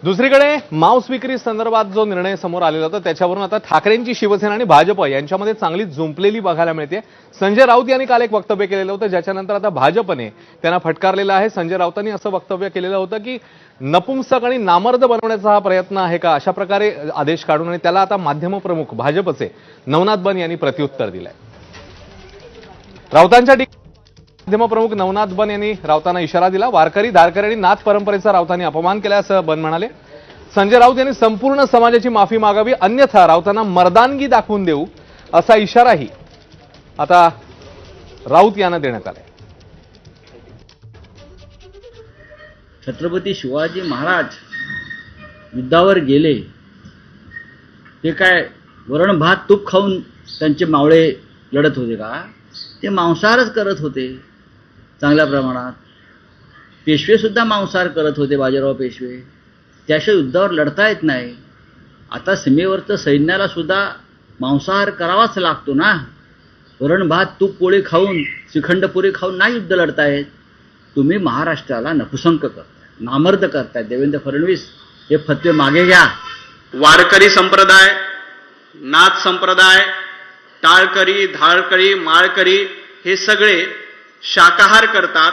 दुसरीकडे मांस विक्री संदर्भात जो निर्णय समोर आलेला होता त्याच्यावरून आता ठाकरेंची शिवसेना आणि भाजप यांच्यामध्ये चांगली जुंपलेली बघायला मिळते। संजय राऊत यांनी काल एक वक्तव्य केलेलं होतं, ज्याच्यानंतर आता भाजपने त्यांना फटकारलेला आहे। संजय राऊतांनी असं वक्तव्य केलेलं होतं की नपुंसक आणि नामर्द बनवण्याचा हा प्रयत्न आहे का, अशा प्रकारे आदेश काढून, आणि त्याला आता माध्यम प्रमुख भाजपचे नवनाथ बन यांनी प्रत्युत्तर दिलंय। राऊतांच्या माध्यम प्रमुख नवनाथ बन यांनी राऊतांना इशारा दिला। वारकरी धारकरी आणि नाथ परंपरेचा राऊतांनी अपमान केला असं बन म्हणाले। संजय राऊत यांनी संपूर्ण समाजाची माफी मागावी, अन्यथा राऊतांना मर्दानगी दाखवून देऊ असा इशाराही आता राऊत यांना देण्यात आलाय। छत्रपती शिवाजी महाराज युद्धावर गेले, ते काय वरण भात तूप खाऊन त्यांचे मावळे लढत होते का? ते मांसाहारच करत होते चांगल्या प्रमाणात। पेशवे सुद्धा मांसाहार करत होते, बाजीराव पेशवे। त्याशिवाय युद्धावर लढता येत नाही। आता सीमेवरचं सैन्याला सुद्धा मांसाहार करावाच लागतो ना। वरण भात तूप पोळी खाऊन, श्रीखंडपुरी खाऊन नाही युद्ध लढता येत। तुम्ही महाराष्ट्राला नपुसंक करताय, नामर्द करताय। देवेंद्र फडणवीस हे फतवे मागे घ्या। वारकरी संप्रदाय, नाथ संप्रदाय, टाळकरी, धाळकरी, माळकरी हे सगळे शाकाहार करतात,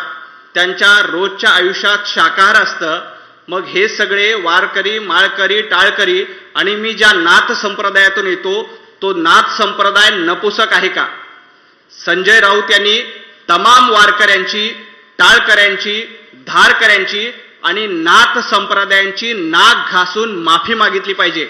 त्यांच्या रोजच्या आयुष्यात शाकाहार असतं। मग हे सगळे वारकरी, माळकरी, टाळकरी आणि मी ज्या नाथ संप्रदायातून येतो तो नाथ संप्रदाय नपुसक आहे का? संजय राऊत यांनी तमाम वारकऱ्यांची, टाळकऱ्यांची, धारकऱ्यांची आणि नाथ संप्रदायांची नाक घासून माफी मागितली पाहिजे।